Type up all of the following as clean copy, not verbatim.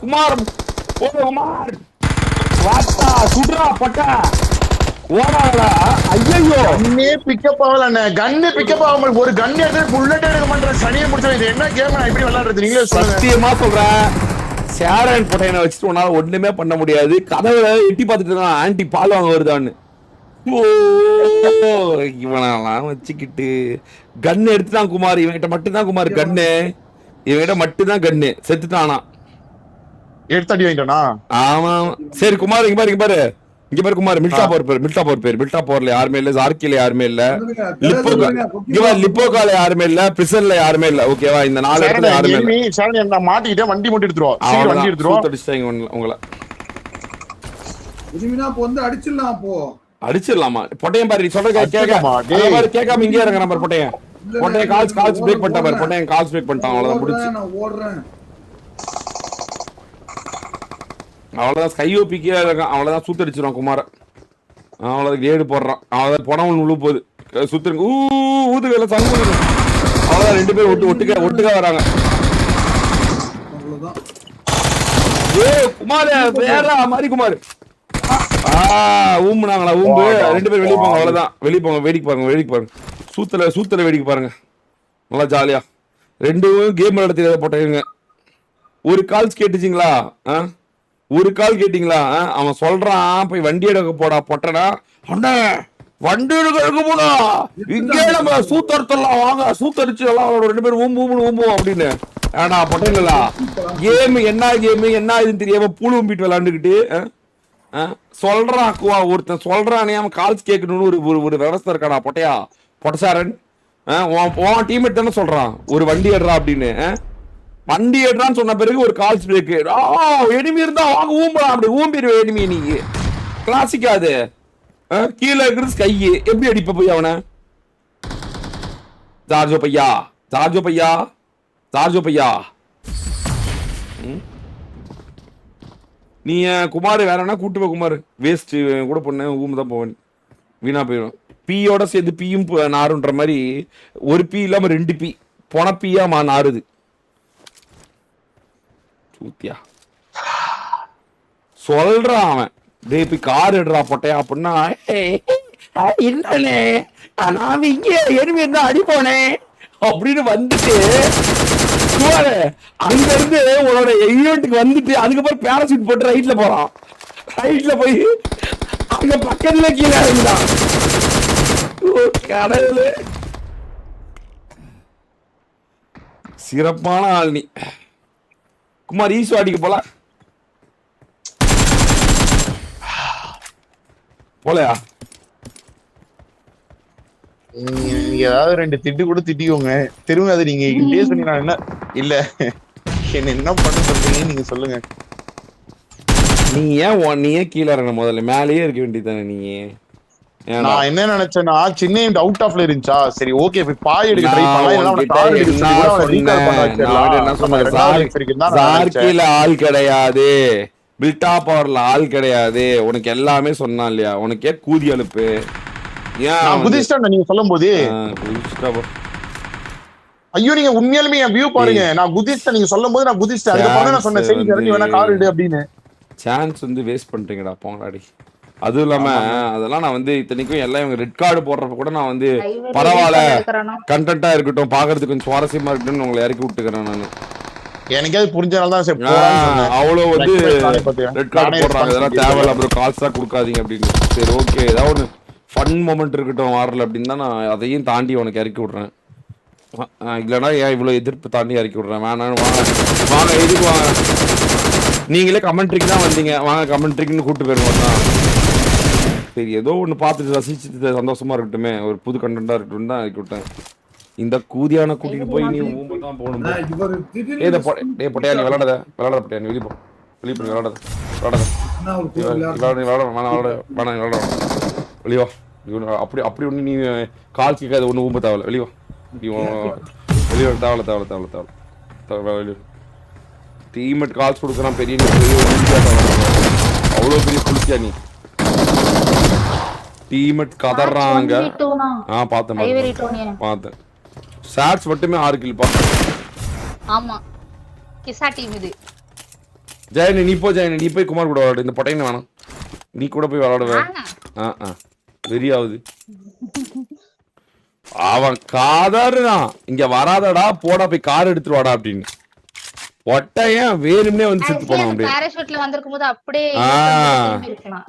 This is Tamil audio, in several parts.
குமார் குமார் வாட்டா சுடுறா பட்டா ஓடாடா. ஐயோ கண்ணே பிக்கப் ஆகல, கண்ணு பிக்கப் ஆக ஒரு கன் எடுத்து புல்லட் எடுக்க மாட்டேன். சனியை முடிச்ச இது என்ன கேம் நான் இப்படி விளையாடுறது? நீங்களே சத்தியமா சொல்றேன், சேரன் பொட்டையனை வச்சுட்டு உன்னால ஒண்ணுமே பண்ண முடியாது. கதவுல எட்டி பார்த்துட்டு இருக்கான் ஆன்டி பால் வாங்க வருதான்னு. இவனெல்லாம் வச்சுக்கிட்டு கன்னு எடுத்துட்டான் குமார். இவன்கிட்ட மட்டும்தான் குமார் கன்னு, இவன்கிட்ட மட்டும்தான் கன்னு. செத்துட்டானா? எடுத்து அடி வாங்கிட்டானா? ஆமா. சரி குமார் இங்க பாரு, இங்க பாரு, இங்க பாரு குமார். மில்டா போர் பேர், மில்டா போர் பேர். மில்டா போர்ல யாருமே இல்ல, ஜார்கில யாருமே இல்ல, லிப்போகால யாருமே இல்ல, பிரிசன்ல யாருமே இல்ல. ஓகேவா? இந்த 4 இடத்துல யாருமே இல்ல. சரி நான் மாட்டிக்கிட்டே வண்டி மட்டும் எடுத்துருவோம். சரி வண்டி எடுத்துருவோம். அடிச்சிட்டாங்க உங்களை. இனிமேனா அப்போ வந்து அடிச்சிடலாம். அப்போ அடிச்சிடலாமா? பொட்டையன் பாரு, சொல்ற கேட்காம இங்கே இறங்க நம்பர். பொட்டையன் கால்ஸ் பிரேக் பண்ணிட்டா பாரு. பொட்டையன் கால்ஸ் பிரேக் பண்ணிட்டான். அவ்வளவுதான் முடிச்சு. நான் ஓடுறேன். அவ்வளவுதான். ஸ்கை ஓபி கீழே இருக்கான். அவ்வளவுதான் சுத்தடிச்சிருவான் குமார. அவ்வளவுதான் கிரேடு போடுறான். அவ்வளவுதான் புடவன் உழு போகுது. சுத்துருங்க ஊது வேலை சங்கு. அவ்வளவுதான் 2 பேர் ஒட்டுக்கா வராங்க. ஏ குமார வேற மாதிரி குமார். ஊம்புனாங்களா? ஊம்பு 2 பேர் வெளியே போங்க. அவ்வளவுதான் வெளியே போங்க. வேடிக்கை பாருங்க. சூத்தல வேடிக்கை பாருங்க. நல்லா ஜாலியா 2 கேம் விளையாட தெரியாத போட்டேங்க. ஒரு கால்ஸ் கேட்டுச்சிங்களா? ஒரு கால் கேட்டீங்களா? அவன் சொல்றான் போய் வண்டி எடுக்க போடா பொட்டனா. அண்ணே வண்டி எடுக்க போடா, இங்கே நம்ம சூத்தரத்தெல்லாம் வாங்க, சூத்தரிச்சு எல்லாம் 2 பேரும் ஊம்புவோம் அப்படின்னு. ஏடா பொட்டைங்களா, கேம் என்ன இதுன்னு தெரியாம பூ ஊம்பிட்டு விளையாண்டுக்கிட்டு சொல்றான். ஒருத்தன் சொல்றானே அவன் கால்ஸ் கேட்கணும்னு ஒரு விவசாயம் இருக்காடா பொட்டையா பொட்டசாரன். உன் டீம்மேட் தானே சொல்றான் ஒரு வண்டி எடுறா அப்படின்னு. வண்டி எடுறான்னு சொன்ன பிறகு ஒரு கால்ஸ் பிரேக். எனிமி இருந்தா வாங்க ஊம்பலாம். அப்படி ஊம்பிடுவேன் எனிமி. நீங்க கிளாசிக்கா அது. கீழே இருக்கிறது ஸ்கை. எப்படி அடிப்ப போய் அவனை? ஜார்ஜோ பையா. நீ குமார் வேற என்ன கூட்டு போ குமார். வேஸ்ட் கூட பொண்ணு ஊம்பு தான் போவேன். வீணா போயிடும். பீயோட சேர்ந்து பீயும் நாருன்ற மாதிரி ஒரு பீ இல்லாம 2 பீ பொன பீயா நாருது. சூத்தியா சொல்றான் அவன். டேய் போய் கார் எடுறா பொட்டையா அப்படின்னா இல்லனே நான் இங்கே எருமை இருந்தா அடிப்போனே அப்படின்னு வந்துட்டு அங்க இருந்து உன்னோட ஈவெண்ட்டுக்கு வந்துட்டு அதுக்கப்புறம் பேராசூட் போட்டு ரைட்ல போறான். ரைட்ல போய் அங்க பக்கத்துல கீழே இருந்தான். கடவுளே, சிறப்பான ஆள் நீ குமார். ஈசு அடிக்க போலையா? ஏதாவது 2 திட்டு கூட திட்டிக்கோங்க. திரும்ப அது நீங்க இப்படியே சொன்னீங்க. என்ன இல்ல என்ன பண்ண சொல்றீங்க நீங்க சொல்லுங்க. நீ ஏன் கீழே இறங்க? முதல்ல மேலேயே இருக்க வேண்டியதானே நீங்க. நான் என்ன நினைச்சேன்னா சின்ன அவுட் ஆஃப்ல இருந்துச்சா, சரி ஓகே போய் பாய் எடுக்க ட்ரை பண்ணலாம். ஆள் கிடையாது, பில்டா பவர்ல ஆள் கிடையாது. உனக்கு எல்லாமே சொன்னா இல்லையா? உனக்கே கூதி அனுப்பு. ஏன் குதிச்சிட்டா நீங்க சொல்லும் போது? ஐயோ நீங்க உண்மையாலுமே என் வியூ பாருங்க. நான் குதிச்சிட்டேன் நீங்க சொல்லும் போது நான் குதிச்சிட்டேன். அதுக்கப்புறம் நான் சொன்னேன் சரி இறங்கி வேணா கார் எடு அப்படின்னு. சான்ஸ் வேஸ்ட் பண்றீங்கடா போங்கடாடி. அதுவும் இல்லாம அதெல்லாம் நான் இத்தனைக்கும் எல்லாம் இவங்க ரெட் கார்டு போடுறப்ப கூட நான் பரவாயில்ல கண்டென்ட்டா இருக்கட்டும், பாக்குறதுக்கு கொஞ்சம் சுவாரஸ்யமா இருக்கட்டும்னு உங்களை இறக்கி விட்டுக்கிறேன். நான் எனக்கே அது புரிஞ்சனாலதான் அவ்வளவு ரெட் கார்டு போடுறாங்க. இதெல்லாம் தேவையில்ல, அப்புறம் கால்ஸ் தான் கொடுக்காதீங்க அப்படின்னு. சரி ஓகே ஏதாவது ஒன்று ஃபன் மொமெண்ட் இருக்கட்டும் வாரல அப்படின்னு தான் நான் அதையும் தாண்டி உனக்கு இறக்கி விடுறேன். இல்லைன்னா ஏன் இவ்வளவு எதிர்ப்பு தாண்டி இறக்கி விடுறேன்? வேணான்னு வாங்க எதுக்கு வாங்க. நீங்களே கமெண்ட்ரிக்கு தான் வந்தீங்க, வாங்க கமெண்ட்ரிக்குன்னு கூப்பிட்டு போயிருவோம். சரி ஏதோ ஒன்று பார்த்துட்டு ரசிச்சுட்டு சந்தோஷமா இருக்கட்டுமே, ஒரு புது கண்டென்ட்டா இருக்கட்டும் தான் இறக்கி விட்டேன். இந்த கூதியான கூட்டிட்டு போய் நீ ஊம்பு தான் போகணும். பொட்டையா நீ விளாடாத பொட்டையா, நீ வெளியே போ, வெளியே போய் விளாடாத வெளியே. அப்படி ஒன்று நீ கால் கேட்காத ஒன்று ஊம்ப தேவையில்ல. வெளியே வெளியே தேவையில்ல வெளியே. டீம்மேட் கால்ஸ் கொடுக்குறான் பெரிய அவ்வளோ பெரிய புளிச்சியா நீ. டீம்மேட் கதறாங்க. பார்த்தேன் ஷாட்ஸ் மட்டுமே 6 கில் பார்த்தேன். ஆமா கிசா டீம் இது. ஜெயனி நீ போ, ஜெயனி நீ போய் குமார் கூட விளையாடு. இந்த பொட்டையனை வேணாம், நீ கூட போய் விளையாடுவ. வெறியாவது. அவன் காதாருதான் இங்க வராதடா, போடா போய் கார் எடுத்துட்டு வாடா அப்படின்னு. ஒட்டையன் வேணும்னே வந்து செத்து போனான் அப்படியே. பாராசூட்ல வந்திருக்கும் போது அப்படியே இருக்கலாம்.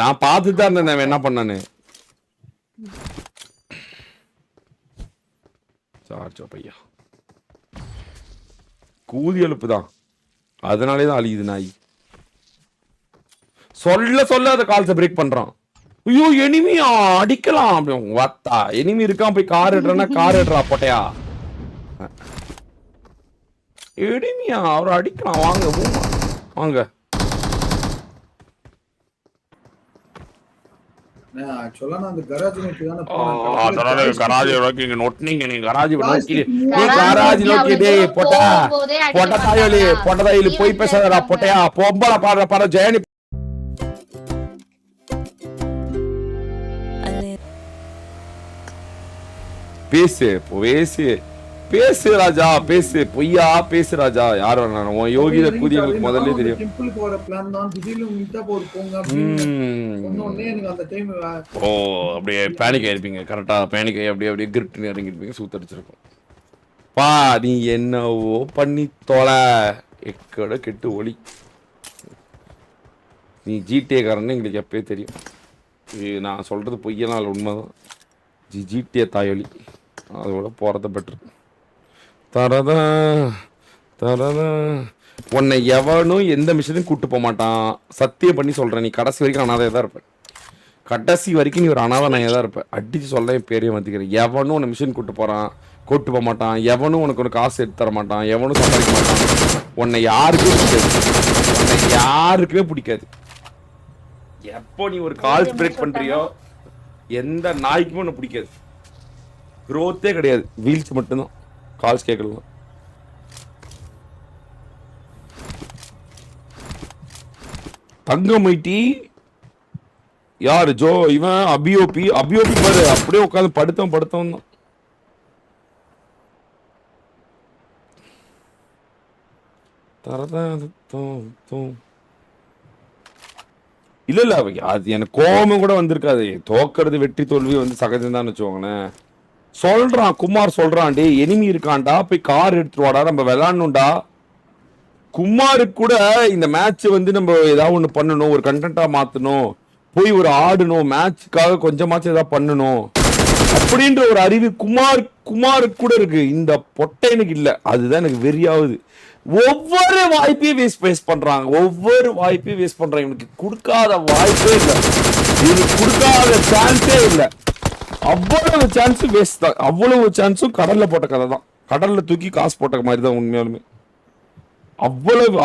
நான் பார்த்துட்டு தான் இருந்தேன் என்ன பண்ணானு. சார்ஜோ பையா கூதி எழுப்புதான், அதனாலேதான் அழியுது நாய். சொல்ல சொல்ல அதை கால்ஸை பிரேக் பண்றான். ஐயோ எனிமியா அடிக்கலாம் அப்படி வத்தா. எனிமி இருக்கான், போய் கார் எடுறா, கார் எடுறா பொட்டையா. எனிமியா அவரை அடிக்கலாம், வாங்க வாங்க. போய் பேசாதடா பொட்டையா. பொம்பளை பாடுற பாரு ஜெயனி. பேசு பேசு பேசு ராஜா, பேசு பொய்யா பேசு ராஜா. யார் வேணாலும் உன் யோகித கூதியங்களுக்கு முதல்ல தெரியும். ஓ அப்படியே பேனிக் ஆயிருப்பீங்க. கரெக்டா பேனிக் ஆகி அப்படியே அப்படியே கிரிட்டு இறங்கிருப்பீங்க, சூத்தடிச்சிருக்கும். பா நீ என்னவோ பண்ணி தொலை, எக்கட கெட்டு ஒளி. நீ ஜிடிஏ காரன்னு எங்களுக்கு எப்பயே தெரியும். நான் சொல்றது பொய்யெல்லாம் உண்மைதான். ஜிடிஏ தாயொலி, அதோட போறத பெட்ரு. தரதா தரதா. உன்னை எவனும் எந்த மிஷினும் கூட்டு போக மாட்டான், சத்தியம் பண்ணி சொல்றேன். நீ கடைசி வரைக்கும் அனாதையா தான் இருப்ப. கடைசி வரைக்கும் நீ ஒரு அனாதை நாயாக தான் இருப்ப. அடிச்சு சொல்ல என் பேரையும் மாத்திக்கிறேன். எவனும் உன்னை மிஷின் கூட்டு போறான், கூட்டு போக மாட்டான். எவனும் உனக்கு ஒரு காசு எடுத்து தர மாட்டான், எவனும் சம்பாதிக்க மாட்டான். உன்னை யாருக்குமே பிடிக்காது, உன்னை யாருக்குமே பிடிக்காது. எப்போ நீ ஒரு கால் பிரேக் பண்றியோ எந்த நாய்க்குமே உன்னை பிடிக்காது. க்ரோத்தே கிடையாது, வீல்ஸ் மட்டும்தான். கால்ஸ் கேட்கலாம். தங்கமைட்டி யாரு ஜோ? இவன் அபியோபி. அபியோபி பாரு அப்படியே உட்காந்து படுத்தவன் தான். இல்ல அது எனக்கு கோபம் கூட வந்திருக்காது. தோக்கிறது வெற்றி தோல்வி வந்து சகஜம் தான் வச்சுக்கோங்களேன். சொல்றான் குமார், சொல்றான் டே எனிமி இருக்கான்டா, போய் கார் எடுத்துட்டு வாடா, நம்ம விளையாடணும்டா. குமாருக்கு கூட இந்த மேட்ச் வந்து நம்ம ஏதாவது ஒண்ணு பண்ணணும், ஒரு கண்டென்ட்டா மாத்தணும், போய் ஒரு ஆடணும், மேட்சுக்காக கொஞ்சமாச்சும் ஏதாவது பண்ணணும் அப்படின்ற ஒரு அறிவு குமாருக்கு கூட இருக்கு. இந்த பொட்டைனுக்கு இல்ல. அதுதான் எனக்கு வெறியாவது. ஒவ்வொரு வாய்ப்பையும் வேஸ்ட் பண்றாங்க, ஒவ்வொரு வாய்ப்பையும் வேஸ்ட் பண்றாங்க. இவனுக்கு கொடுக்காத வாய்ப்பே இல்லை, இவனுக்கு கொடுக்காத சான்ஸே இல்லை. அவ்வளவு சான்ஸ் வேஸ்ட் தான். அவ்வளவு சான்ஸும் கடல்ல போட்ட கதை தான். கடல்ல தூக்கி காசு போட்ட மாதிரி தான் உண்மையாலுமே.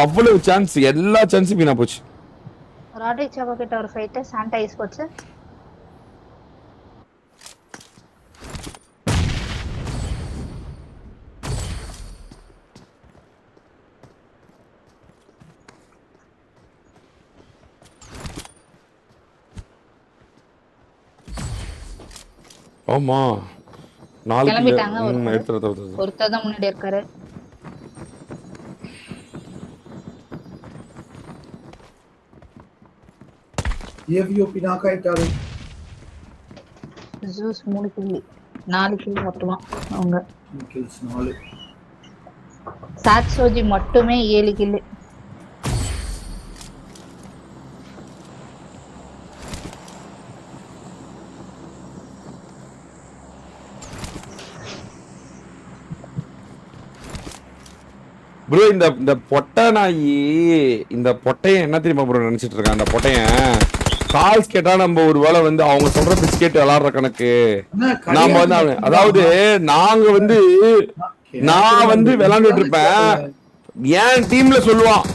அவ்வளவு சான்ஸ், எல்லா சான்ஸும் வீணா போச்சு. ராட்ரிக் சாகோ கிட்ட ஒரு ஃபைட் சாண்டா ஸ்போர்ட்ஸ். ஆமா கிளம்பிட்டாங்க. ஒருத்தர் தான் முன்னாடி இருக்காரு. ஏவிஓபி நாக் ஆயிட்டாரு. ஜூஸ் 3 கில் 4 கில் மொத்தமா அவங்க. கில்ஸ் 4. சாட்சோஜி மட்டுமே 7 கில். ப்ரோ இந்த பொட்டை நாயி, இந்த பொட்டையன் என்ன தெரியுமா ப்ரோ நினைச்சிட்டு இருக்கான்? அந்த பொட்டையன் கால்ஸ் கேட்டா நம்ம ஒரு வேளை வந்து அவங்க சொல்ற பிஸ்கெட் விளாடுற கணக்கு நாம வந்து, அதாவது நாங்க வந்து நான் வந்து விளாண்டுட்டு இருப்பேன். என் டீம்ல சொல்லுவான்,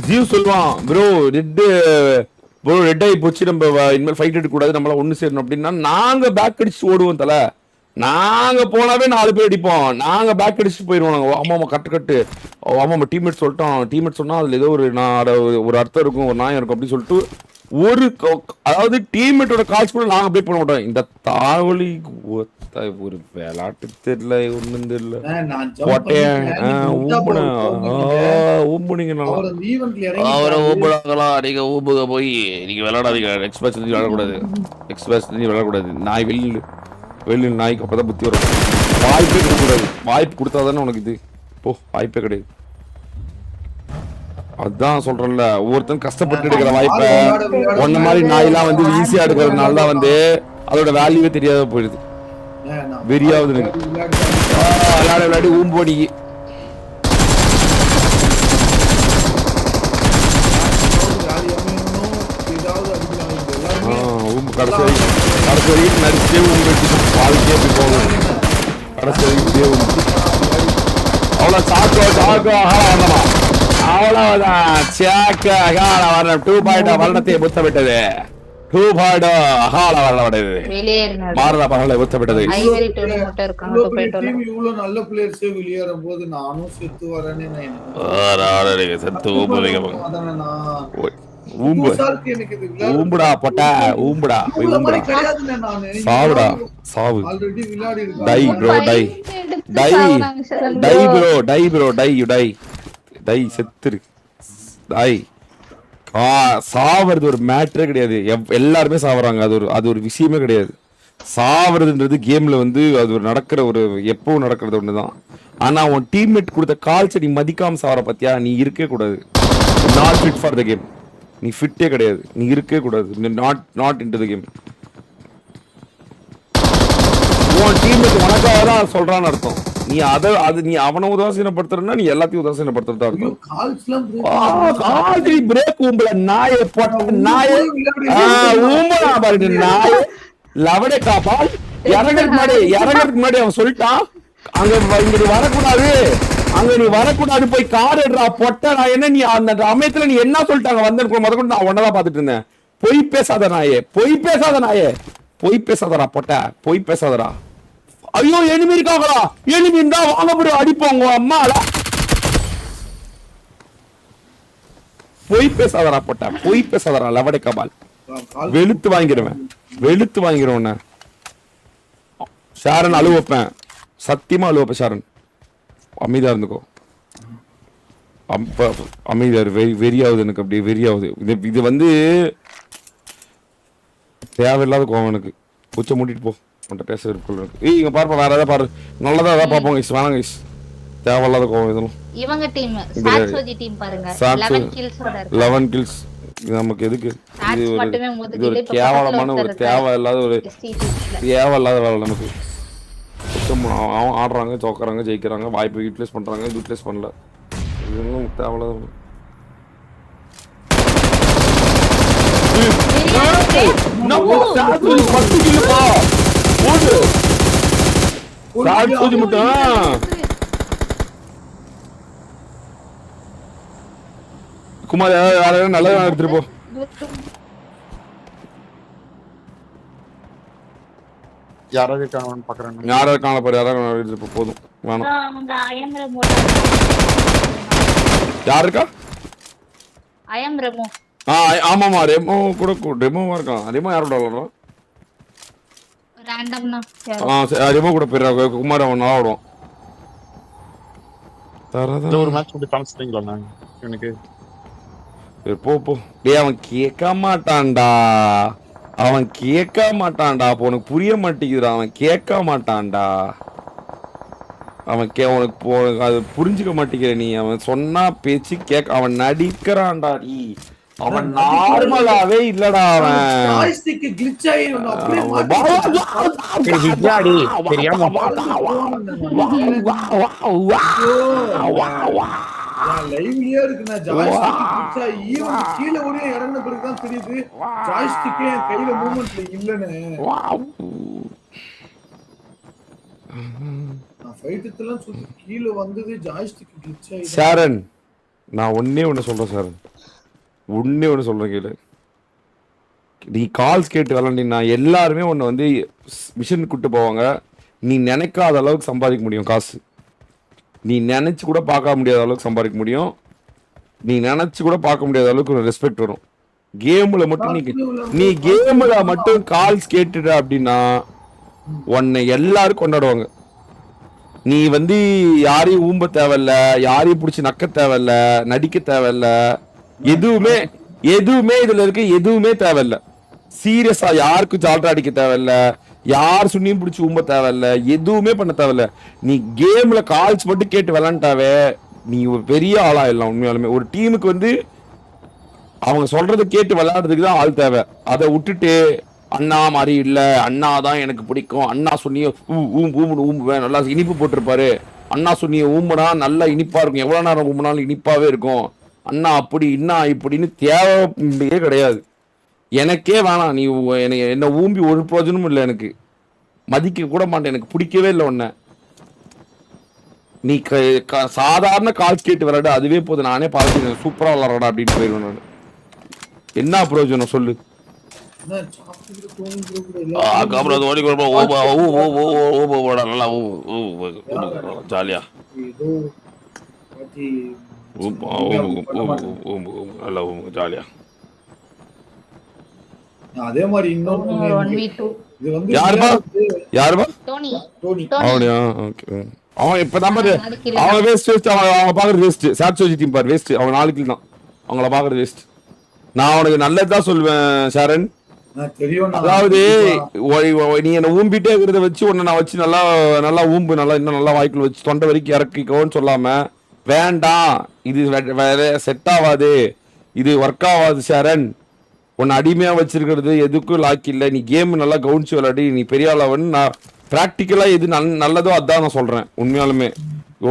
ஜீவ் சொல்லுவான் ப்ரோ ரெட் ஆகி போச்சு, நம்ம இனிமேல் ஃபைட் எடுக்க கூடாது, நம்மள ஒண்ணு சேரணும் அப்படின்னா நாங்க பேக் அடிச்சு ஓடுவோம் தல. நாங்க போனாவே 4 பேர் அடிப்போம், நாங்க பேக் அடிச்சுட்டு போயிருவோம். நாங்க ஆமாமா கட்டு ஆமாமா டீம்மேட் சொல்லிட்டோம், டீம்மேட் சொன்னா அதுல ஏதோ ஒரு அர்த்தம் இருக்கும், ஒரு நியாயம் இருக்கும் அப்படின்னு சொல்லிட்டு அதாவது டீம்மேட்டோட கால்ஸ் கூட நாங்க அப்டேட் பண்ண மாட்டோம். இந்த தாவலி ஒரு விளையாட்டு தெரியல, ஒண்ணும் தெரியல. ஊம்புனீங்க நல்லா. அவர் அந்த ஈவென்ட்ல இறங்கி அவரை ஊம்புறாங்களா? நீங்க ஊம்புக போய் நீங்க விளையாடாதீங்க. எக்ஸ்பிரஸ் விளையாடக்கூடாது. எக்ஸ்பிரஸ் விளையாடக்கூடாது. நாய் வெளியில் நாய்க்கு அப்பதான் புத்தி வரும். வாய்ப்பே கொடுக்கக்கூடாது. வாய்ப்பு கொடுத்தாதானே உனக்கு இது. போ, வாய்ப்பே கிடையாது. அதான் சொல்றேன்ல, ஒவ்வொருத்தரும் கஷ்டப்பட்டு எடுக்கிற வாய்ப்பை ஒன்ன மாதிரி நாயெல்லாம் வந்து ஈஸியா எடுக்கிறதுனால தான் வந்து அதோட வேல்யூவே தெரியாத போயிடுது. வெறியாவது விளையாடி ஊம்போடி கடைசி வரைக்கும் நடிச்சே ஊம்பிட்டு வாழ்க்கையே அப்படி போகும். கடைசி வரைக்கும் அவ்வளோ சாக்கோ வந்தமா அவ்வளவுதான். சேக்க அகால வர்ணம் 2 வர்ணத்தை முத்தமிட்டது. 2 அகால வர்ணம் மாறதா பகலை முத்தமிட்டது. இவ்வளவு நல்ல பிளேயர்ஸே வெளியேறும் போது நானும் செத்து வரேன்னு செத்து ஊம்புடா பொட்டா ஊம்புடா சாவுடா சாவு. டை ப்ரோ டை செத்துரு டை. சாவறது ஒரு மேட்டரே கிடையாது. எல்லாருமே சாவறாங்க. அது ஒரு விஷயமே கிடையாது. சாவறதுன்றது கேம்ல வந்து அது ஒரு நடக்கிற ஒரு எப்பவும் நடக்கிறது ஒண்ணுதான். ஆனா உன் டீம்மேட் கொடுத்த கால்ஸ் நீ மதிக்காம சாவற பத்தியா, நீ இருக்கே கூடாது. Not fit for the game. நீ ஃபிட்டே கிடையாது. நீ இருக்கே கூடாது. Not into the game. உன் டீம்மேட் உனக்காக தான் சொல்றான்னு அர்த்தம். நீ நீ அவனை உதாசீனப்படுத்துறன்னா நீ எல்லாத்தையும் உதாசீனப்படுத்துறதா இருக்கும். பிரேக் ஊம்பல நாய போட்ட நாய ஊம்பலா பாருங்க நாய லவடே காப்பால். இறங்கறதுக்கு முன்னாடி அவன் சொல்லிட்டான் அங்க வரக்கூடாது, அங்க நீ வரக்கூடாது, போய் கார் எடுறா பொட்ட. நான் என்ன நீ அந்த சமயத்துல நீ என்ன சொல்லிட்டாங்க வந்தேன் முதற்கொண்டு நான் ஒன்னதான் பாத்துட்டு இருந்தேன். பொய் பேசாத நாயே, பொய் பேசாதடா பொட்ட, பொய் பேசாதடா. ஐயோ எனிமி இருக்காங்களா? எனிமி இருந்தா வாங்க போய் அடிப்போங்க அம்மால. பொய் பேசாதடா பொட்ட, பொய் பேசாதடா லவடே கபால். வெளுத்து வாங்கிடுவேன். ஷாரன் அழுவ வைப்பேன், சத்தியமா அழுவ வைப்பேன். ஷாரன் அமைதியா இருந்துக்கோ. அமைதியா வெறியாவது எனக்கு, அப்படியே வெறியாவது. இது வந்து தேவையில்லாத கோவம் எனக்கு. உச்ச மூட்டிட்டு போ, உன்கிட்ட பேச இருக்கு. இங்க பாருப்பா, வேற ஏதாவது பாரு, நல்லதா ஏதாவது பாப்போம் கைஸ். வேணாம் கைஸ், தேவையில்லாத கோவம் இதெல்லாம். இவங்க டீம் சாட்சோஜி டீம் பாருங்க, 11 கில்ஸோட இருக்கு. 11 கில்ஸ் நமக்கு எதுக்கு? இது ஒரு கேவலமான ஒரு தேவையில்லாத வேலை நமக்கு. அவன் ஆடுறாங்க, தோக்குறாங்க, ஜெயிக்கிறாங்க, வாய்ப்பு யூட்டிலைஸ் பண்றாங்க, யூட்டிலைஸ் பண்ணல. இது தேவையில்லாத. குமார் யாரும் நல்லதா எடுத்துட்டு போ. யாராவது இருக்காங்கன்னு பாக்குறேன். யாராவது காண பாரு, யாராவது எடுத்துட்டு போ. போதும், வேணும். யார் இருக்கா? ஆமாமா, ரெமோ கூட ரெமோவா இருக்கான். ரெமோ யாரோட விளாடுறான்? ரெமோ கூட போயிடுறா. குமார் அவன் நல்லா ஆடுவான். ஒரு மேட்ச் மட்டும் காமிச்சிட்டீங்களா எனக்கு? போ. டேய் அவன் கேட்க மாட்டான்டா. அப்போ உனக்கு புரிய மாட்டேங்குதுடா. அவன் கேட்க மாட்டான்டா. உனக்கு அது புரிஞ்சுக்க மாட்டேங்கிற நீ. அவன் சொன்னா பேச்சு கேட்க, அவன் நடிக்கிறான்டா. நீ அவன் நார்மலாவே இல்லடா. அவன் லைவ்லயே இருக்கு. நான் ஜாய்ஸ்டிக் ஈவன் கீழ ஓடி இறங்கின பிறகு தான் தெரியுது ஜாய்ஸ்டிக் என் கையில மூவ்மெண்ட்ல இல்லன்னு. நான் ஃபைட்ல சுத்தி கீழ வந்தது ஜாய்ஸ்டிக் கிளிச் ஆயிடுச்சு. ஷாரன், நான் ஒண்ணே சொல்றேன் ஷாரன், ஒண்ணே சொல்றேன் கேளு. நீ கால்ஸ் கேட்டு விளாண்டினா எல்லாருமே உன்னை வந்து மிஷன் கூட்டு போவாங்க. நீ நினைக்காத அளவுக்கு சம்பாதிக்க முடியும் காசு. நீ நினைச்சு கூட பார்க்க முடியாத அளவுக்கு சம்பாதிக்க முடியும். நீ நினைச்சு கூட பார்க்க முடியாத அளவுக்கு ஒரு ரெஸ்பெக்ட் வரும். கேம்ல மட்டும் நீ கேம்ல மட்டும் கால்ஸ் கேட்டுட்ட அப்படின்னா உன்னை எல்லாரும் கொண்டாடுவாங்க. நீ வந்து யாரையும் ஊம்ப தேவையில்ல, யாரையும் பிடிச்சி நக்க தேவையில்ல, நடிக்க தேவையில்ல, எதுவுமே எதுவுமே இதுல இருக்கு, எதுவுமே தேவையில்ல. சீரியஸா யாருக்கும் ஜால்ரா அடிக்க தேவையில்ல, யார் சுண்ணியும் பிடிச்சி ஊம்ப தேவையில்ல, எதுவுமே பண்ண தேவையில்ல. நீ கேம்ல கால்ஸ் மட்டும் கேட்டு விளாண்டாவே நீ ஒரு பெரிய ஆளாயிடலாம். உண்மையாலுமே ஒரு டீமுக்கு வந்து அவங்க சொல்றதை கேட்டு விளையாடுறதுக்கு தான் ஆள் தேவை. அதை விட்டுட்டு அண்ணா மாதிரி இல்ல, அண்ணா தான் எனக்கு பிடிக்கும், அண்ணா சொன்னிய ஊம்புவேன், நல்லா இனிப்பு போட்டிருப்பாரு, அண்ணா சொன்னிய ஊம்புனா நல்லா இனிப்பா இருக்கும், எவ்வளவு நேரம் ஊம்புனாலும் இனிப்பாவே இருக்கும், அண்ணா அப்படி இன்னா இப்படின்னு தேவையே கிடையாது. எனக்கே வேணாம், நீ என்ன ஊம்பி ஒரு பிரயோஜனமும் இல்லை, எனக்கு மதிக்க கூட மாட்டேன், எனக்கு பிடிக்கவே இல்லை உன்னை. நீ சாதாரண கால்ஸ் கேட்டு விளையாடு, அதுவே போதும், நானே பார்த்து சூப்பரா விளாட்றா அப்படின்னு போயிடுவேன் நான். என்ன பிரயோஜனம் சொல்லு? ஜாலியா ஜாலியா. அதே மாதிரி இன்னொரு அவன் இப்பதான் அவன் வேஸ்ட், அவங்க பாக்குறது வேஸ்ட். சாட்சோஜி டீம் பாரு வேஸ்ட், அவங்க 4 கில் தான், அவங்கள பாக்குறது வேஸ்ட். நான் உனக்கு நல்லதுதான் சொல்லுவேன் ஷரண். அதாவது நீ என்ன ஊம்பிட்டே இருக்கிறத வச்சு உன்னை நான் வச்சு நல்லா நல்லா ஊம்பு, நல்லா இன்னும் நல்லா வாய்க்குள்ள வச்சு தொண்டை வரைக்கும் இறக்கிக்கோன்னு சொல்லாம, வேண்டாம் இது வேற செட் ஆகாது, இது ஒர்க் ஆகாது ஷரண், உன்னை அடிமையா வச்சிருக்கிறது எதுக்கும் லாக்கி இல்லை, நீ கேம் நல்லா கவனிச்சு விளையாடி நீ பெரிய ஆளாவன்னு நான் பிராக்டிக்கலா எது நல்லதோ அதான் நான் சொல்றேன். உண்மையாலுமே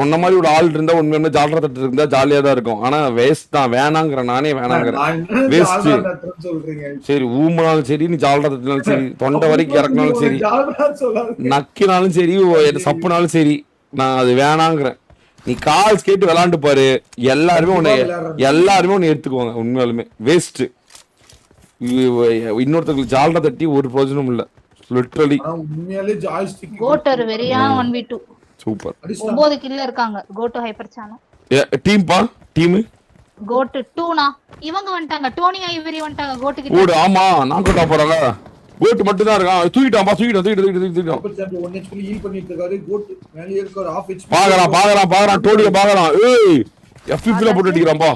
உன்ன மாதிரி ஒரு ஆள் இருந்தா உண்மையுமே ஜால்ரா தட்டு இருந்தா ஜாலியா தான் இருக்கும். ஆனா வேஸ்ட் தான், வேணாங்கிற நானே வேணாங்கிறேன், வேஸ்ட். சரி ஊம்பினாலும் சரி, நீ ஜால்ரா தட்டினாலும் சரி, தொண்டை வரைக்கும் இறக்கினாலும் சரி, நக்கினாலும் சரி, சப்புனாலும் சரி, நான் அது வேணாங்கிறேன். நீ கால்ஸ் கேட்டு விளையாண்டு பாரு, எல்லாருமே உன்னை எடுத்துக்குவாங்க. உண்மையாலுமே வேஸ்ட். இன்னொருத்தருக்கு ஜால்ரா தட்டி ஒரு பிரயோஜனம் இல்ல. லிட்டரலி உண்மையாலே ஜாய்ஸ்டிக் கோட்டர் வெரியா 1v2 சூப்பர். 9 கில்ல இருக்காங்க கோட்டோ ஹைப்பர் சானோ டீம் கோட் 2 னா இவங்க வந்துட்டாங்க, டோனி ஐவரி வந்துட்டாங்க கோட் கிட்ட. ஓடு ஆமா, நான் கோட்டா போறாங்க, கோட் மட்டும் தான் இருக்கான். தூக்கிட்டான் அப்ப சார் 1 HP ஹீல் பண்ணிட்டு இருக்காரு. கோட் மேலே இருக்க ஒரு 1/2 HP பாக்கறான் டோனிய பாக்கறான். ஏய் FF ல போட்டு அடிக்கறான்பா.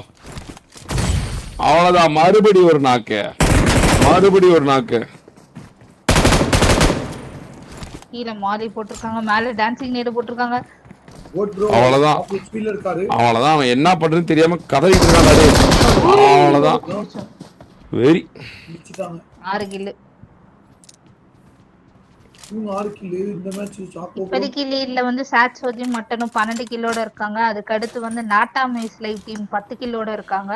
அவ்வளவுதான், மறுபடியும் ஒரு நாக்கு. கீழ மாரி போட்டுருக்காங்க, மேல டான்சிங் நேடு போட்டுருக்காங்க. அவ்வளவுதான் அவன் என்ன பண்றதுன்னு தெரியாம கதறிட்டு இருக்கான். அவ்வளவுதான் வெரி 6 கில். இந்த மேட்ச் சாக்கோ இப்போதைக்கு லீட்ல வந்து சாட்சோஜி மட்டனும் 12 கில்லோட இருக்காங்க. அதுக்கு அடுத்து வந்து நாட்டா மேஸ் லைவ் டீம் 10 கில்லோட இருக்காங்க.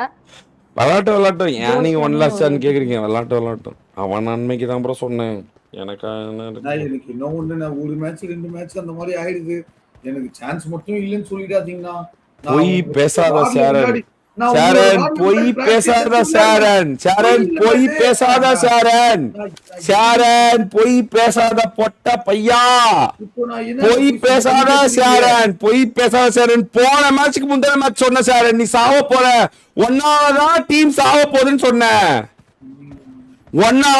விளாட்டும் ஏன் நீங்க 1 லாஸ்ட் கேக்குறீங்க? விளாட்டும் அவன் நன்மைக்கு தான் ப்ரோ சொன்னேன். எனக்கு இன்னும் ஒண்ணு, நான் ஒரு மேட்ச் 2 மேட்ச் அந்த மாதிரி ஆயிடுது, எனக்கு சான்ஸ் மட்டும் இல்லைன்னு சொல்லிடாதீங்கண்ணா. பொய் பேசாத ஷரண், பொய் பேசாத பொட்ட பையா, பொய் பேசாத ஷரண். போன மேட்சுக்கு முந்தின மேட்ச் சொன்ன ஷரண், நீ சாவ போற, ஒன்னாவதான் டீம் சாவ போகுதுன்னு சொன்ன,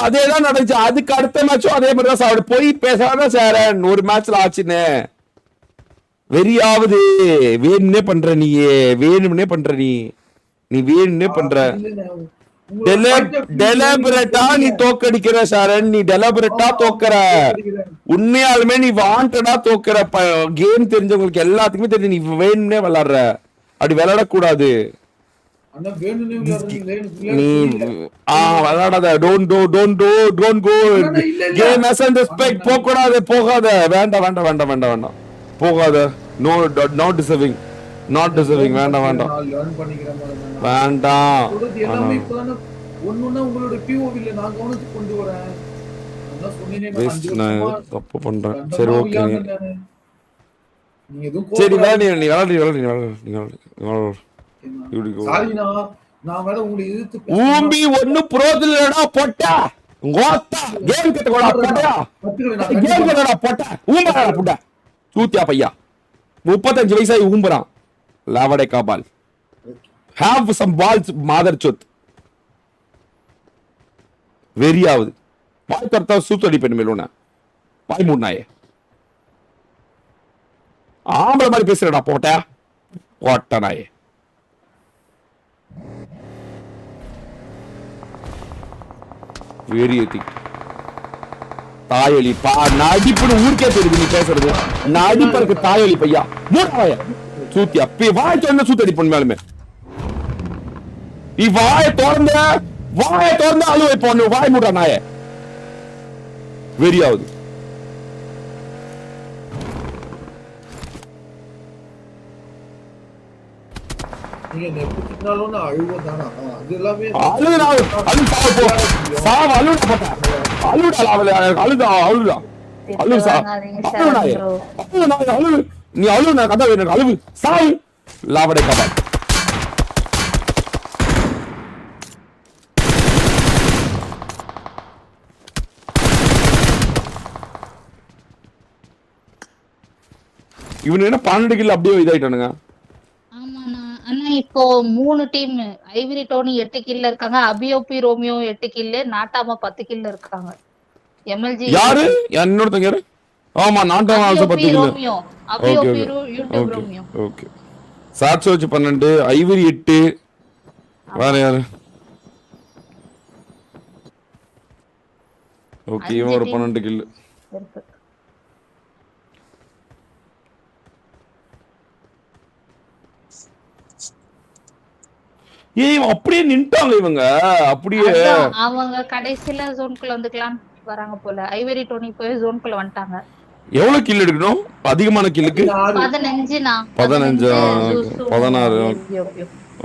அதேதான் நடந்துச்சு. அதுக்கு அடுத்த மேட்சும் அதே மாதிரி தான் சாப்பிடு. பொய் பேசாத ஷரண், ஒரு மேட்ச்ல ஆச்சுன்னு வெறியாவது வேணும்னே பண்ற, நீ வேணும்னே பண்ற, நீ வேணும்னே பண்ற. டெலிபரேட்டா நீ தோக்கடிக்கிற ஷரண், நீ டெலிபரேட்டா தோக்கற. உண்மையாலுமே நீ வாண்டடா தோக்கற. கேம் தெரிஞ்சவங்களுக்கு எல்லாத்துக்குமே தெரிஞ்சு நீ வேணும்னே விளையாடுற. அப்படி விளையாடக்கூடாது. நீ விளையாடாத. Don't go game as and respect. போகாத. வேண்டாம் போகாத. No deserving. வேண்டாம். தப்பு பண்றேன். சரி ஓகே, சரி நீ ஊம்பி ஒண்ணு புரோஜனடா பொட்ட கோத்தா கேம் கட்டடா பொட்டயா, கேம் கட்டடா பொட்ட ஊம்படா புட்ட சூத்தியா பையா. 35 வயசாகி ஊம்புறான். லாவடே காபால். ஹேவ் சம் பால்ஸ் மாதர் சொத். வெறியாவது வாய் தரத்தா சூத்தடி பெண் மேலோன வாய் மூடினாயே. ஆம்பளை மாதிரி பேசுறடா போட்ட நாயே. வெறி ஏத்தி தாயொலி நடிப்புன்னு ஊருக்கே தெரியுது நீ பேசுறது. நடிப்பருக்கு தாயொலி பையா மூடாய சூத்தி அப்பி வாய் சொன்ன சூத்தடி பொண்ணு நீ வாய திறந்த அழுவை பொண்ணு வாய் மூடா நாய. வெறியாவது நீ அழுவு நான் கதை எனக்கு அழுவு சாவு லாபடை கதை. இவனு என்ன 12 கிலோ அப்படியே இதாயிட்டானுங்க. ஆனா இப்போ 3 டீம் ஐவரி டோனி 8 கில்ல இருக்காங்க, அபியோபி ரோமியோ 8 கில்ல, நாட்டாமா 10 கில்ல இருக்காங்க. எம்எல்ஜி யாரு இன்னொருத்தங்க யாரு? ஆமா நாட்டாமா 10 கில்ல. ரோமியோ அபியோபி யூடியூப் ரோமியோ. ஓகே சாட்சோச் 12 ஐவரி 8 வேற யாரு? ஓகே இவன் ஒரு 12 கில்ல. அப்படியே நின்ட்டாங்க இவங்க. அப்படியே அவங்க கடைசில ஜோன்குள்ள வந்துக்கலாம் வராங்க போல. ஐவரி டோனி போய் ஜோன்குள்ள வந்துட்டாங்க. எவ்வளவு கில் எடுக்கணும்? அதிகமான கில்லுக்கு 15 16.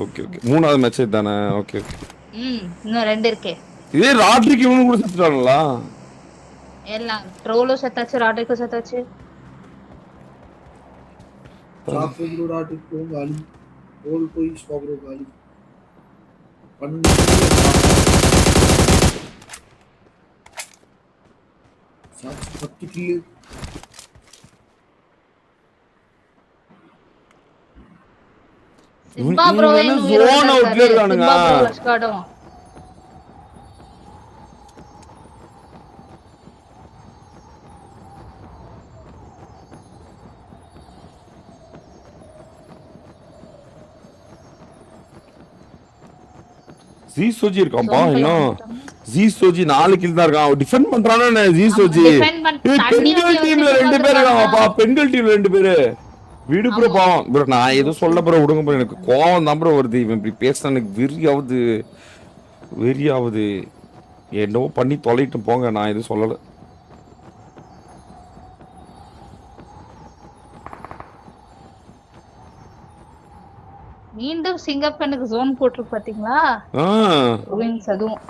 ஓகே ஓகே மூணாவது மேட்ச் தானே. ஓகே ஓகே இன்னும் 2 இருக்கே. இதே ராட்ரிக்கு இவனு கூட செத்துட்டாங்களா? எல்லாம் ட்ரோலோ செத்தாச்சு, ராட்ரிக்கு செத்தாச்சு. சாஃப்ட்வேர் ராட்ரிக்கு गाली ரோல் போய் ஸ்பாப்ரோ गाली 10 கிலோ. சிம்பா ப்ரோ ஜோன் அவுட்ல இருக்கானுங்க. ஜீசோஜி இருக்கான்பா. இன்னும் ஜீசோஜி 4 கில் தான் இருக்கான். டிஃபெண்ட் பண்றானே ஜீசோஜி. பெண்கள் டீம்ல 2 பேர் இருக்காங்கப்பா. பெண்கள் டீம்ல 2 பேரு. வீடு ப்ரோ பாவம் ப்ரோ. நான் எதுவும் சொல்ல ப்ரோ விடுங்க ப்ரோ. எனக்கு கோவம் தான் ப்ரோ வருது. இவன் இப்படி பேசினா எனக்கு வெறியாவது. என்னவோ பண்ணி தொலைட்டு போங்க. நான் எதுவும் சொல்லல. மீண்டும் சிங்கப்பெண்ணுக்கு ஜோன் போட்டு பாத்தீங்களா? ரூயின்ஸ் அதுவும்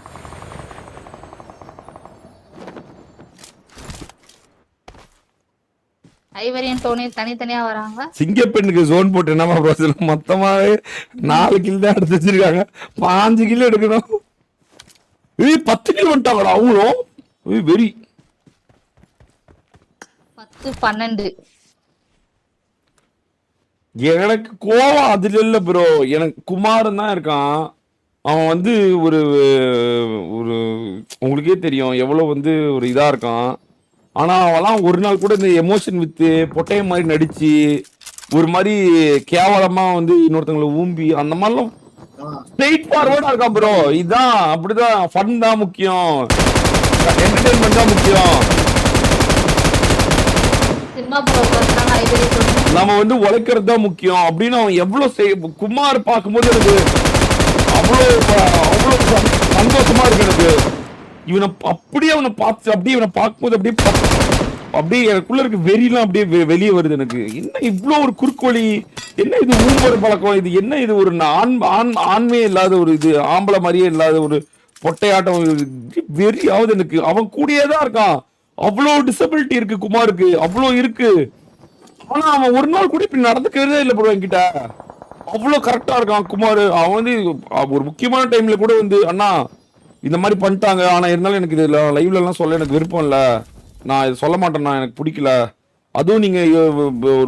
ஐவரியன் டோனி தனித்தனியா வராங்க. சிங்கப்பெண்ணுக்கு ஜோன் போட்டு என்னமா ப்ரோ? மொத்தமாவே 4 கில் தான் எடுத்து வச்சிருக்காங்க. 5 கில் எடுக்கணும். 10 கில் வந்துட்டாங்களா அவங்களும்? வெரி 10-12. எனக்கு கோவம் அதுல இல்ல ப்ரோ. எனக்கு குமாரன் தான் இருக்கான். அவன் வந்து ஒரு உங்களுக்கே தெரியும் எவ்வளவு வந்து ஒரு இதா இருக்கான். ஆனா அவெல்லாம் ஒரு நாள் கூட இந்த எமோஷன் வித்து பொட்டைய மாதிரி நடிச்சு ஒரு மாதிரி கேவலமா வந்து இன்னொருத்தவங்களை ஊம்பி அந்த மாதிரிலாம் ஸ்ட்ரெயிட் ஃபார்வர்டா இருக்கான் ப்ரோ. இதுதான் அப்படிதான். ஃபன் தான் முக்கியம், என்டர்டைன்மெண்ட் தான் முக்கியம். நம்ம வந்து உழைக்கிறது தான் முக்கியம் அப்படின்னு அவன் எவ்வளவு குமார் பார்க்கும்போது எனக்கு அவ்வளவு சந்தோஷமா இருக்கு எனக்கு. இவனை அப்படியே அவனை பார்க்கும்போது அப்படியே எனக்குள்ள இருக்க வெறிலாம் அப்படியே வெளியே வருது எனக்கு. என்ன இவ்வளவு ஒரு குறுக்கோழி? என்ன இது ஊம்பர் பழக்கம்? இது என்ன? இது ஒரு ஆண்மையே இல்லாத ஒரு இது, ஆம்பளை மாதிரியே இல்லாத ஒரு பொட்டையாட்டம் வெறியாவது எனக்கு. அவன் கூடயேதான் இருக்கான். அவ்வளவு டிசபிலிட்டி இருக்கு குமாருக்கு, அவ்வளவு இருக்கு. ஆனா அவன் ஒரு நாள் கூட இப்படி நடந்துக்கிறதே இல்லை ப்ரோ என்கிட்ட. அவ்வளவு கரெக்டா இருக்கான் குமார். அவன் வந்து ஒரு முக்கியமான டைம்ல கூட வந்து அண்ணா இந்த மாதிரி பண்ணிட்டாங்க, ஆனா இருந்தாலும் எனக்கு இது லைவ்ல எல்லாம் சொல்ல எனக்கு விருப்பம் இல்ல, நான் இது சொல்ல மாட்டேன்னா, எனக்கு பிடிக்கல. அதுவும் நீங்க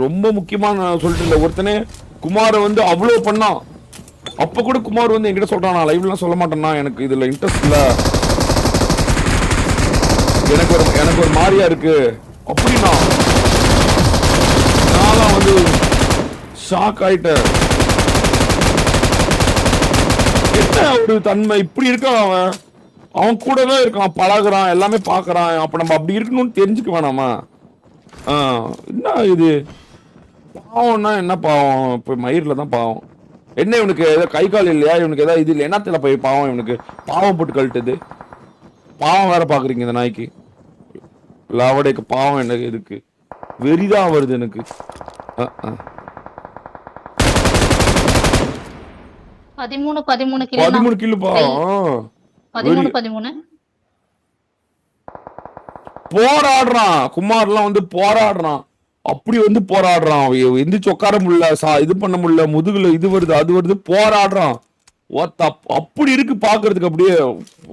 ரொம்ப முக்கியமான சொல்லிட்டு இல்லை. ஒருத்தனே குமாரை வந்து அவ்வளவு பண்ணான். அப்ப கூட குமார் வந்து என்கிட்ட சொல்றான் நான் லைவ்ல எல்லாம் சொல்ல மாட்டேன்னா, எனக்கு இதுல இன்ட்ரெஸ்ட் இல்ல, எனக்கு ஒரு மாதிரியா இருக்கு அப்படின்னா. நான் வந்து ஷாக் ஆயிட்டேன். என்ன ஒரு தன்மை இப்படி இருக்கான் அவன். அவன் கூடவே இருக்கான், பழகுறான், எல்லாமே பாக்குறான். அப்ப நம்ம அப்படி இருக்கணும்னு தெரிஞ்சுக்க வேணாமா? என்ன இது பாவம்னா என்ன பாவம்? இப்ப மயிரில் தான் பாவம். என்ன இவனுக்கு ஏதோ கை கால் இல்லையா? இவனுக்கு ஏதாவது இது இல்லை என்னத்துல போய் பாவம்? இவனுக்கு பாவம் போட்டு கழட்டுது. பாவம் வேற பாக்குறீங்க இந்த நாய்க்கு. லவடைக்கு பாவம் என்ன இருக்கு? வெறிதான் வருது எனக்கு. 13 கிலோ பாவம். 13 போராடுறான் குமார்லாம் வந்து போராடுறான். அப்படி வந்து போராடுறான். எந்திரிச்சு உட்கார முடியல, இது பண்ண முடியல, முதுகுல இது வருது அது வருது, போராடுறான். அப்படி இருக்கு பாக்குறதுக்கு. அப்படியே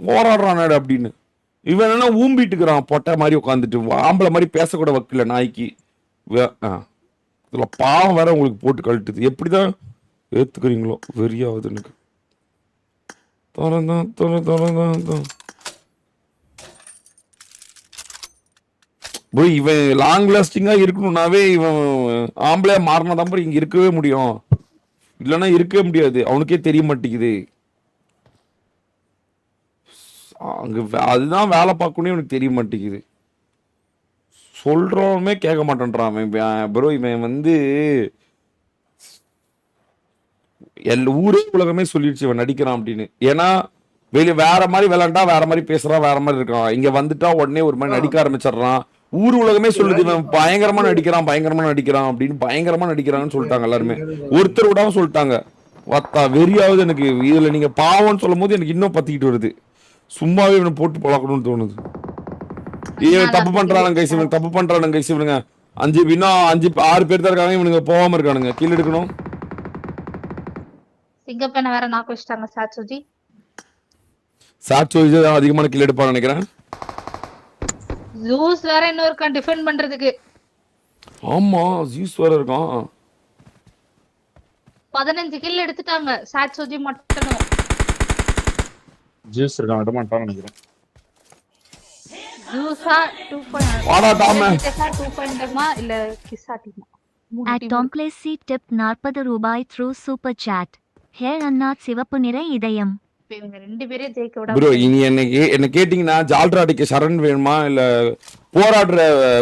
போராடுறான் அப்படின்னு. இவன் என்ன ஊம்பிட்டு இருக்கிறான் பொட்டை மாதிரி உட்காந்துட்டு. ஆம்பளை மாதிரி பேசக்கூட வைக்கல நாய்க்கு. இதுல பாவம் வேற உங்களுக்கு போட்டு கழட்டுது. எப்படிதான் ஏத்துக்கிறீங்களோ வெறியாவது எனக்கு. இவன் லாங் லாஸ்டிங்கா இருக்கணும்னாவே இவன் ஆம்பளையா மாறினாதான் இங்க இருக்கவே முடியும். இல்லைன்னா இருக்கவே முடியாது. அவனுக்கே தெரிய மாட்டேங்குது. அங்க அதுதான் வேலை பார்க்கணும் எனக்கு தெரிய மாட்டேங்குது. சொல்றோமே கேட்க மாட்டேன்றான் ப்ரோ. இவன் வந்து ஊரே உலகமே சொல்லிடுச்சு இவன் நடிக்கிறான் அப்படின்னு. ஏன்னா வெளியே வேற மாதிரி விளையாண்டா வேற மாதிரி பேசுறான், வேற மாதிரி இருக்கான். இங்க வந்துட்டா உடனே ஒரு மாதிரி நடிக்க ஆரம்பிச்சிடறான். ஊர் உலகமே சொல்லுது இவன் பயங்கரமா நடிக்கிறான் அப்படின்னு. பயங்கரமா நடிக்கிறான்னு சொல்லிட்டாங்க எல்லாருமே. ஒருத்தர் விடாம சொல்லிட்டாங்க. வெறியாவது எனக்கு. இதுல நீங்க பாவம்னு சொல்லும் போது எனக்கு இன்னும் பத்திக்கிட்டு வருது. சும்மாவே இவனை போட்டு பழக்கணும்னு தோணுது. இவன் தப்பு பண்றானுங்க கைஸ், இவன் தப்பு பண்றானுங்க கைஸ். இவனுங்க 6 பேர் தான் இருக்காங்க. இவனுங்க போகாம இருக்கானுங்க. கீழே எடுக்கணும். சிங்கப்பெண்ண வேற நாக்கு வச்சிட்டாங்க. சாட்சி அதிகமான கீழே எடுப்பான்னு நினைக்கிறேன். ஜூஸ் வேற இன்னும் இருக்கான் டிஃபெண்ட் பண்றதுக்கு. ஆமா ஜூஸ் வேற இருக்கான். 15 கில் எடுத்துட்டாங்க. சாட்சி மட்டும் ஜூஸ் இருக்கான் விட மாட்டான்னு நினைக்கிறேன். ஜூஸா 2.0 வாடா டாமே 2.0 இல்ல கிஸ்ஸா டீமா. Tomplesi tip 40 ரூபாய் through super chat. ஹேர் அண்ணா சிவப்பு நிற இதயம். இவங்க ரெண்டு பேரே ஜெயிக்க விட. ப்ரோ இனி என்ன கேட்டிங்கன்னா ஜால்ராடிக்கு சரண் வேணுமா இல்ல போராடுற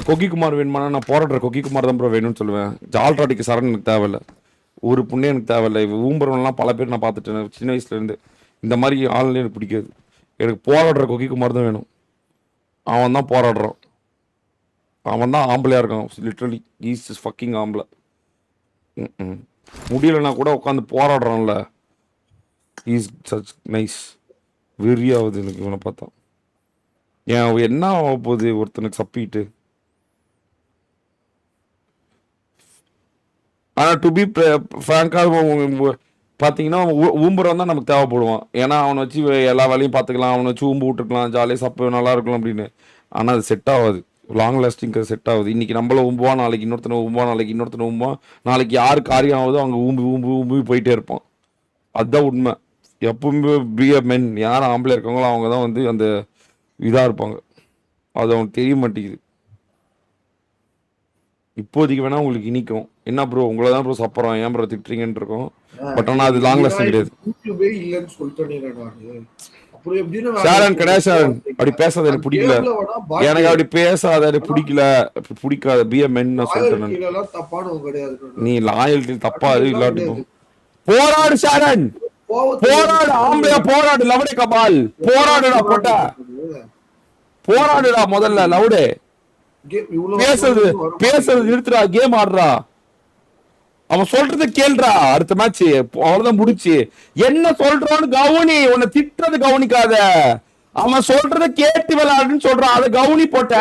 கொக்கிக்குமார் வேணுமா? நான் போராடுற கொக்கிக்குமார் தான் ப்ரோ வேணும்னு சொல்லுவேன். ஜால்ராடிக்கு சரண் எனக்கு தேவையில்ல. ஒரு புண்ணே எனக்கு தேவையில்லை. ஊம்பரம்லாம் பல பேர் நான் பார்த்துட்டேன் சின்ன வயசுல இருந்து. இந்த மாதிரி ஆள் எனக்கு பிடிக்காது. எனக்கு போராடுற கொக்கிக்குமார் தான் வேணும். அவன் தான் போராடுறான். அவன் தான் ஆம்பளையா இருக்கான். லிட்டரலி ஈஸ் இஸ் ஃபக்கிங் ஆம்பளை. முடியலன்னா கூட உட்காந்து போராடுறான்ல. Is such nice. வெறியாவது எனக்கு இவனை பார்த்தா. ஏன் என்ன ஆக போகுது ஒருத்தனுக்கு சப்பிட்டு. ஆனால் டு பி ஃப்ராங்காக பார்த்தீங்கன்னா ஊம்புறம் தான் நமக்கு தேவைப்படுவான். ஏன்னா அவனை வச்சு எல்லா வேலையும் பார்த்துக்கலாம். அவனை வச்சு ஊம்பு விட்டுருக்கலாம், ஜாலியாக சப்பு நல்லா இருக்கலாம் அப்படின்னு. ஆனால் அது செட் ஆகாது. லாங் லாஸ்டிங்க்கு செட் ஆகுது. இன்னைக்கு நம்மள ஊம்புவான், நாளைக்கு இன்னொருத்தனை ஊம்புவான், நாளைக்கு இன்னொருத்தனை ஊம்புவான், நாளைக்கு யார் காரியம் ஆகுதோ அவங்க ஊம்பி போயிட்டே இருப்பான். அதுதான் உண்மை. எப்பவுமே பிஏ மென் யார் ஆம்பளை இருக்காங்களோ அவங்க தான் வந்து அந்த இதாக இருப்பாங்க. அது அவனுக்கு தெரிய மாட்டேங்குது. இப்போதைக்கு வேணா உங்களுக்கு இனிக்கும். என்ன ப்ரோ உங்களை தான் ப்ரோ சப்பறோம், ஏன் ப்ரோ திட்டுறீங்கன்னு இருக்கோம். பட் ஆனால் அது லாங் லாஸ்டிங் கிடையாது. ஷாரன் கிடையாது. ஷாரன் அப்படி பேசாத, எனக்கு பிடிக்கல. எனக்கு அப்படி பேசாத, எனக்கு பிடிக்காத. பிஏ மென் சொல்லிட்டேன். நீ லாயல்ட்டி தப்பா இல்லாட்டி போராடு ஷாரன், போராடு. ஆம்பளையா போராடு. லவுடே கபால் போராடுடா. போட்டா போராடுடா முதல்ல. லவுடே பேசுறது நிறுத்துறா. கேம் ஆடுறா. அவன் சொல்றத கேள்றா. அடுத்த மேட்ச் அவ்வளவுதான் முடிச்சு. என்ன சொல்றான்னு கவுனி. உன்னை திட்டுறது கவனிக்காத. அவன் சொல்றத கேட்டு விளையாடுன்னு சொல்றான். அதை கவுனி போட்ட.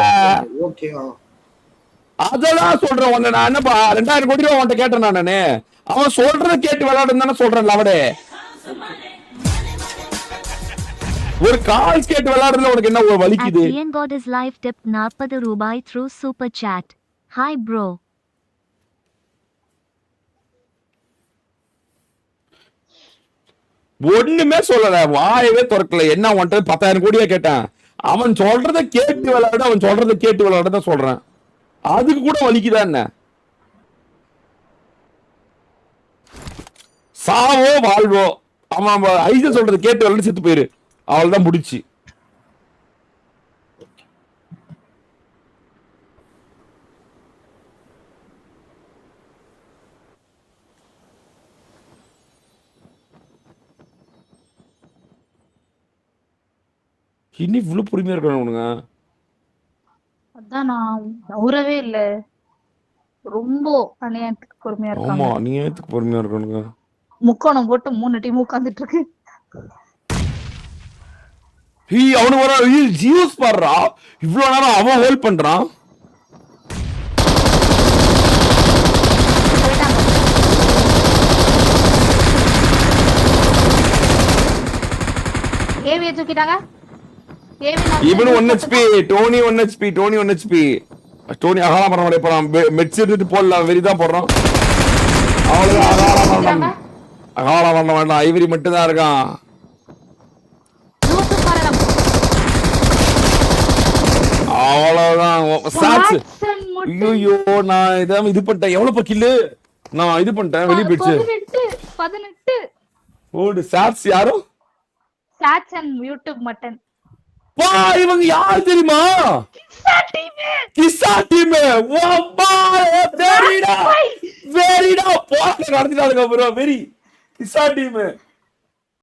அதெல்லாம் சொல்றேன். உன்னை நான் என்னப்பா 2000 கோடி ரூபாய் உன்ட்ட கேட்டேன் நானு. அவன் சொல்றத கேட்டு விளையாடுன்னு தானே சொல்றேன். லவடே ஒரு கால் கேட்டு விளையாடுறதுல உனக்கு என்ன வலிக்குது? God is live tip 40 ரூபாய் through super chat. Hi bro. ஒண்ணுமே சொல்லல, வாயவே திறக்கல. என்ன உன்ட்ட 10,000 கோடியா கேட்டேன். அவன் சொல்றத கேட்டு விளையாட, அவன் சொல்றத கேட்டு விளையாட தான் சொல்றேன். அதுக்கு கூட வலிக்குதா என்ன? சாவோ வாழ்வோ. அவன் ஐஜன் சொல்றது கேட்டு வரல செத்து போயிரு, அவள் தான் முடிச்சு. இன்னும் இவ்வளவு பொறுமையா இருக்கணுங்க. அதான் நான் நவுறவே இல்ல. ரொம்ப அநியாயத்துக்கு பொறுமையா ஆமா, இருக்காங்க. நீ ஏத்துக்கு பொறுமையா இருக்கணுங்க. முக்கோணம் போட்டு 3 டீம் உட்கார்ந்துட்டு இருக்கு. அவனு வர ஜியோஸ் பாடுறா, இவ்வளவு நேரம் அவன் ஹோல்ட் பண்றான். ஏவியை தூக்கிட்டாங்க. இவனு 1 HP, Dhoni 1 HP, Dhoni 1 HP. Dhoni அகால மரம் வரை போறான். மெட்ஸ் எடுத்து போடலாம், வெறிதான் போடுறான். அவ்வளவுதான், அகால மரம் வேண்டாம், ஐவரி மட்டும் தான் இருக்கான். அவ்வளவுதான். ஐயோ, நான் இதான் இது பண்ணிட்டேன். எவ்வளவு கில்லு நான் இது பண்ணிட்டேன், வெளியே போயிடுச்சு. 18 ஓடு சாட்ஸ் யாரும் சாட்ஸ் அண்ட் யூடியூப் மட்டன். வா, இவங்க யார் தெரியுமா? கிஸ்ஸா டீம். வா, வெரிடா போராட்டம் நடத்திட்டாங்க ப்ரோ. வெரி கிஸ்ஸா டீம்.